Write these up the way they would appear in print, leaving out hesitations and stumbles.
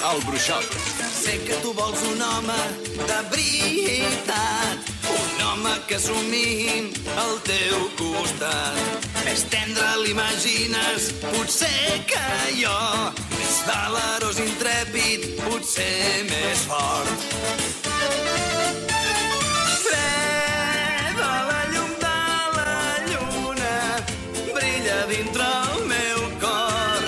El Bruixot. Sé que tu vols un home de veritat, un home que assumim al teu costat. Més tendre l'imagines, potser que jo, més valerós, intrèpid, potser més fort. Freda, la llum de la lluna brilla dintre el meu cor.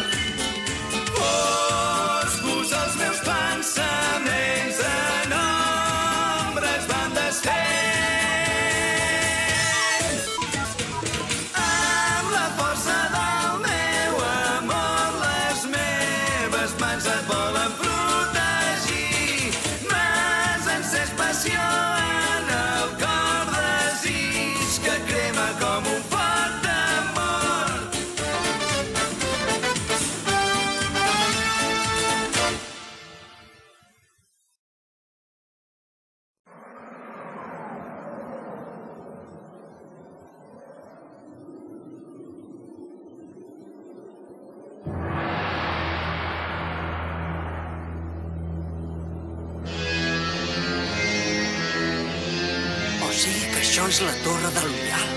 Foscos els meus pensaments en ombres van desfent. Amb la força del meu amor les meves mans et volen protegir. M'has encès passió en el cor, desig que crema com un foc d'amor. O sigui que això és la Torre de l'Ullal.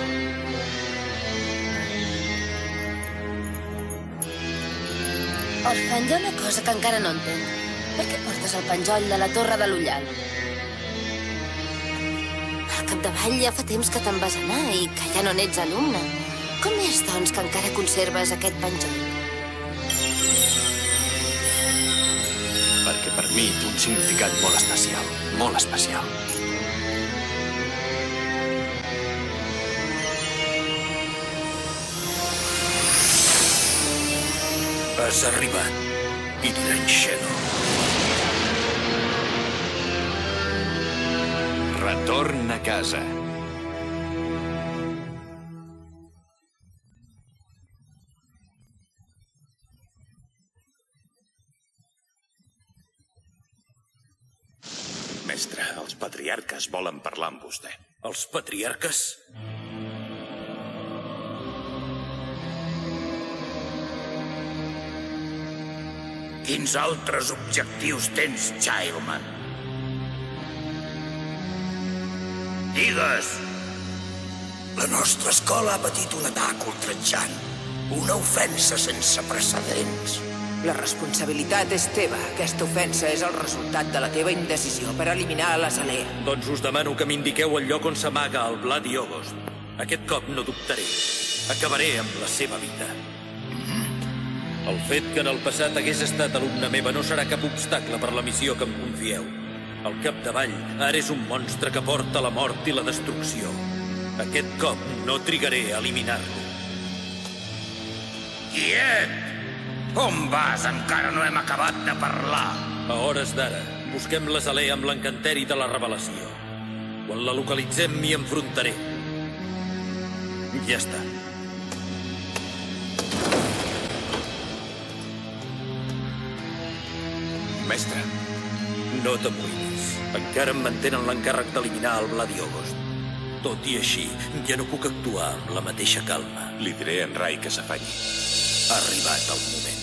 Orphan, hi ha una cosa que encara no entenc. Per què portes el penjoll de la Torre de l'Ullal? Al capdavall ja fa temps que te'n vas anar i que ja no n'ets alumne. Com és, doncs, que encara conserves aquest penjoll? Perquè per mi té un significat molt especial. Molt especial. Has arribat, Idiran Shadow. Retorn a casa. Mestre, els patriarques volen parlar amb vostè. Els patriarques? Quins altres objectius tens, Childman? Digues! La nostra escola ha patit un atac ultratjant. Una ofensa sense precedents. La responsabilitat és teva. Aquesta ofensa és el resultat de la teva indecisió per eliminar l'Azalea. Doncs us demano que m'indiqueu el lloc on s'amaga el Bloody August. Aquest cop no dubtaré. Acabaré amb la seva vida. El fet que en el passat hagués estat alumne meva no serà cap obstacle per la missió que em confieu. Al capdavall, ara és un monstre que porta la mort i la destrucció. Aquest cop no trigaré a eliminar-lo. Quiet! On vas? Encara no hem acabat de parlar. A hores d'ara, busquem l'Azalea amb l'encanteri de la revelació. Quan la localitzem, m'hi enfrontaré. Ja està. Mestre. No t'amoïnis. Encara em mantenen l'encàrrec d'eliminar el Bloody August. Tot i així, ja no puc actuar amb la mateixa calma. Li diré a en Rai que s'afanyi. Ha arribat el moment.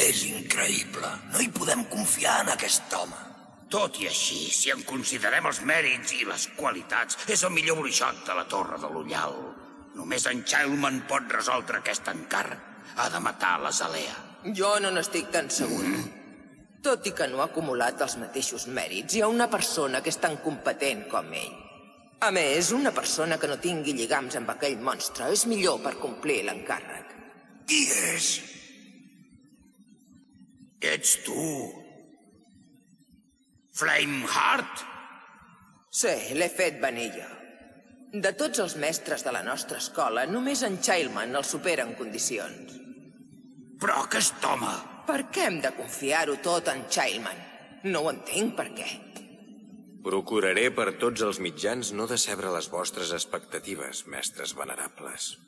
És increïble. No hi podem confiar en aquest home. Tot i així, si en considerem els mèrits i les qualitats, és el millor bruixot de la Torre de l'Ullal. Només en Childman pot resoldre aquest encàrrec. Ha de matar l'Azalea. Jo no n'estic tan segur. Tot i que no ha acumulat els mateixos mèrits, hi ha una persona que és tan competent com ell. A més, una persona que no tingui lligams amb aquell monstre és millor per complir l'encàrrec. Qui és? Ets tu. Flameheart? Sí, l'he fet venir jo. De tots els mestres de la nostra escola, només en Childman el supera en condicions. Però aquest home... Per què hem de confiar-ho tot en Childman? No ho entenc per què. Procuraré per tots els mitjans no decebre les vostres expectatives, mestres venerables.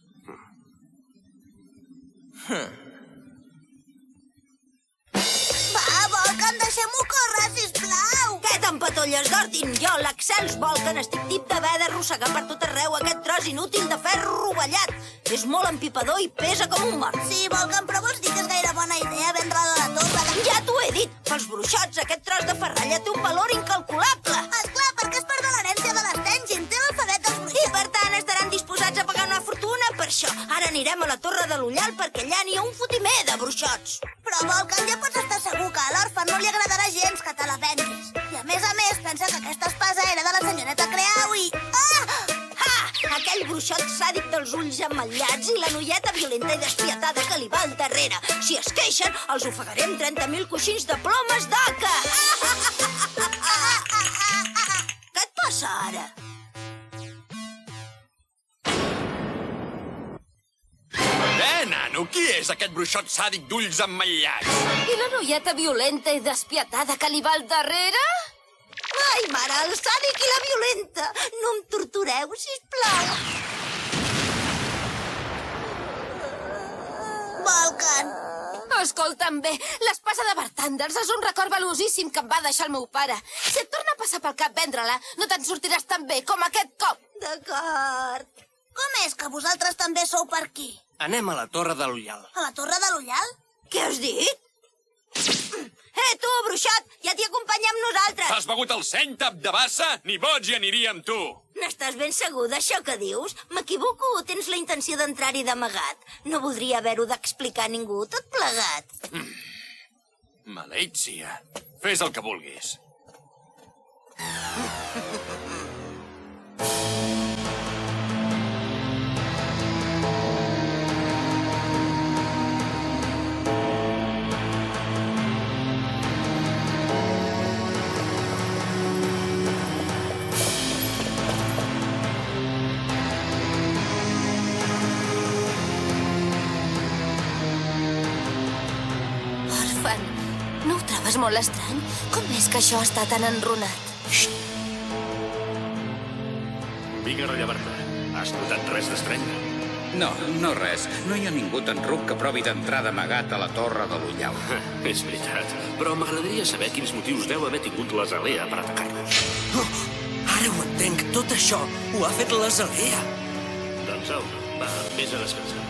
Va, Volcan, deixem-ho córrer, sisplau! Què t'empatolles, Dortin? Jo, l'Axels Volcan, estic tip d'haver d'arrossegar per tot arreu aquest tros inútil de ferro rovellat. És molt empipador i pesa com un mort. Sí, Volcan, però vols dir que és gaire bona idea vendre-la de tota? Ja t'ho he dit, pels bruixots aquest tros de ferralla té un valor incalculable. Esclar, perquè és part de l'herència de les Tengin, té l'alfabet dels bruixots. I per tant estaran disposats a pagar una fortuna per això. Ara anirem a la Torre de l'Ullal perquè allà n'hi ha un fotimer de bruixots. Però, Volcan, ja pots estar segur que a l'Orphan no li agradarà gens que te la venguis. I a més, pensa que aquesta espasa era de la senyoreta Creau i... Aquell bruixot sàdic dels ulls ametllats i la noieta violenta i despietada que li va al darrere. Si es queixen, els ofegarem 30.000 coixins de plomes d'oca. Què et passa ara? Nano, qui és aquest bruixot sàdic d'ulls ametllats? I la noieta violenta i despietada que li va al darrere? Ai, mare, el sàdic i la violenta. No em tortureu, sisplau. Volcan. Escolta'm bé, l'espasa de Bartanders és un record valuosíssim que em va deixar el meu pare. Si et torna a passar pel cap vendre-la, no te'n sortiràs tan bé com aquest cop. D'acord. Com és que vosaltres també sou per aquí? Anem a la Torre de l'Ullal. A la Torre de l'Ullal? Què has dit? Tu, bruixot, ja t'hi acompanyem nosaltres. Has begut el seny, tap de bassa? Ni boig hi aniria amb tu. N'estàs ben segur d'això que dius? M'equivoco o tens la intenció d'entrar-hi d'amagat? No voldria haver-ho d'explicar a ningú, tot plegat. Maleícia. Fes el que vulguis. No ho trobes molt estrany? Com és que això està tan enrunat? Xxt! Vinga, rellevant-te. Has notat res d'estrany? No, no res. No hi ha ningú tan ruc que provi d'entrar d'amagat a la Torre de l'Ullal. És veritat, però m'agradaria saber quins motius deu haver tingut l'Azalea per atacar-nos. Oh, ara ho entenc. Tot això ho ha fet l'Azalea. Doncs au, va, vés a descansar.